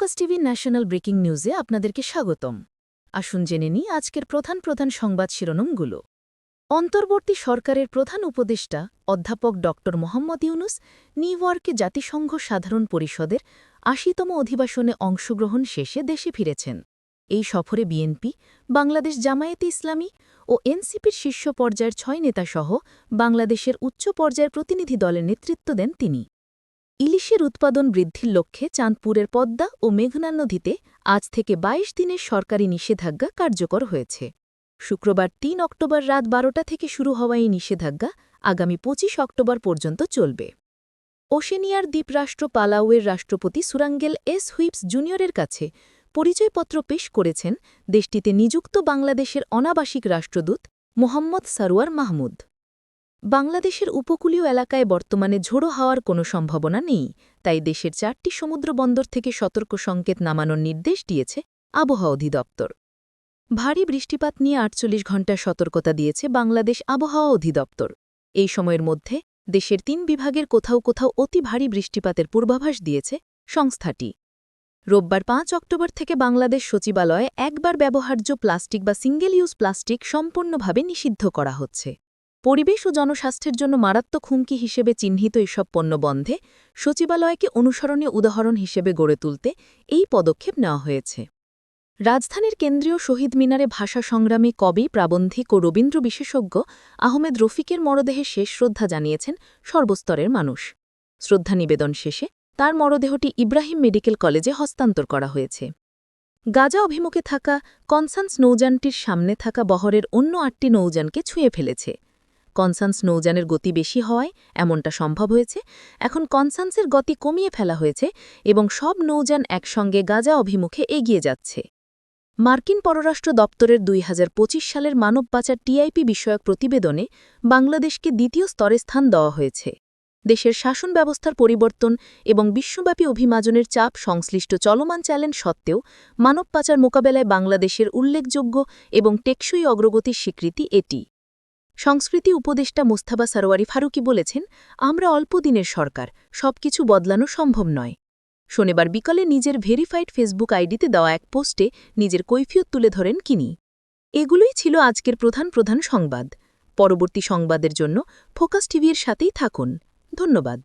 Focus TV national breaking নিউজে আপনাদেরকে স্বাগতম। আসুন জেনে নিই আজকের প্রধান সংবাদ শিরোনামগুলো। অন্তর্বর্তী সরকারের প্রধান উপদেষ্টা অধ্যাপক ড মোহাম্মদ ইউনুস নিউ ইয়র্কে জাতিসংঘ সাধারণ পরিষদের ৮০তম অধিবেশনে অংশগ্রহণ শেষে দেশে ফিরেছেন। এই সফরে বিএনপি, বাংলাদেশ জামায়াতে ইসলামী ও এনসিপির শীর্ষ পর্যায়ের ৬ নেতাসহ বাংলাদেশের উচ্চ পর্যায়ের প্রতিনিধি দলের নেতৃত্ব দেন তিনি। ইলিশের উৎপাদন বৃদ্ধির লক্ষ্যে চাঁদপুরের পদ্মা ও মেঘনা নদীতে আজ থেকে ২২ দিনের সরকারি নিষেধাজ্ঞা কার্যকর হয়েছে। শুক্রবার ৩ অক্টোবর রাত ১২টা থেকে শুরু হওয়া এই নিষেধাজ্ঞা আগামী ২৫ অক্টোবর পর্যন্ত চলবে। ওশেনিয়ার দ্বীপরাষ্ট্র পালাউয়ের রাষ্ট্রপতি সুরাঙ্গেল এস হুইপস জুনিয়রের কাছে পরিচয়পত্র পেশ করেছেন দেশটিতে নিযুক্ত বাংলাদেশের অনাবাসিক রাষ্ট্রদূত মোহাম্মদ সারোয়ার মাহমুদ। বাংলাদেশের উপকূলীয় এলাকায় বর্তমানে ঝোড়ো হাওয়ার কোনো সম্ভাবনা নেই, তাই দেশের ৪টি সমুদ্র বন্দর থেকে সতর্ক সংকেত নামানোর নির্দেশ দিয়েছে আবহাওয়া অধিদপ্তর। ভারী বৃষ্টিপাত নিয়ে ৪৮ ঘণ্টার সতর্কতা দিয়েছে বাংলাদেশ আবহাওয়া অধিদপ্তর। এই সময়ের মধ্যে দেশের ৩ বিভাগের কোথাও কোথাও অতি ভারী বৃষ্টিপাতের পূর্বাভাস দিয়েছে সংস্থাটি। রোববার ৫ অক্টোবর থেকে বাংলাদেশ সচিবালয়ে একবার ব্যবহার্য প্লাস্টিক বা সিঙ্গেল ইউজ প্লাস্টিক সম্পূর্ণভাবে নিষিদ্ধ করা হচ্ছে। পরিবেশ ও জনস্বাস্থ্যের জন্য মারাত্মক হুমকি হিসেবে চিহ্নিত এসব পণ্য বন্ধে সচিবালয়কে অনুসরণীয় উদাহরণ হিসেবে গড়ে তুলতে এই পদক্ষেপ নেওয়া হয়েছে। রাজধানীর কেন্দ্রীয় শহীদ মিনারে ভাষা সংগ্রামী কবি, প্রাবন্ধিক ও রবীন্দ্র বিশেষজ্ঞ আহমেদ রফিকের মরদেহে শেষ শ্রদ্ধা জানিয়েছেন সর্বস্তরের মানুষ। শ্রদ্ধা নিবেদন শেষে তার মরদেহটি ইব্রাহিম মেডিকেল কলেজে হস্তান্তর করা হয়েছে। গাজা অভিমুখে থাকা কনসান্স নৌযানটির সামনে থাকা বহরের অন্য ৮টি নৌযানকে ছুঁয়ে ফেলেছে। কনসান্স নৌযানের গতি বেশি হওয়ায় এমনটা সম্ভব হয়েছে। এখন কনসান্সের গতি কমিয়ে ফেলা হয়েছে এবং সব নৌযান একসঙ্গে গাজা অভিমুখে এগিয়ে যাচ্ছে। মার্কিন পররাষ্ট্র দপ্তরের ২০২৫ সালের মানব পাচার টিআইপি বিষয়ক প্রতিবেদনে বাংলাদেশকে দ্বিতীয় স্তরে স্থান দেওয়া হয়েছে। দেশের শাসন ব্যবস্থার পরিবর্তন এবং বিশ্বব্যাপী অভিমাজনের চাপ সংশ্লিষ্ট চলমান চ্যালেঞ্জ সত্ত্বেও মানব পাচার মোকাবেলায় বাংলাদেশের উল্লেখযোগ্য এবং টেকসই অগ্রগতির স্বীকৃতি এটি। সংস্কৃতি উপদেষ্টা মোস্তফা সরোয়ারি ফারুকী বলেছেন, আমরা অল্প দিনের সরকার, সবকিছু বদলানো সম্ভব নয়। শনিবার বিকালে নিজের ভেরিফাইড ফেসবুক আইডিতে দেওয়া এক পোস্টে নিজের কৈফিয়ত তুলে ধরেন তিনি। এগুলোই ছিল আজকের প্রধান সংবাদ। পরবর্তী সংবাদের জন্য ফোকাস টিভির সাথেই থাকুন। ধন্যবাদ।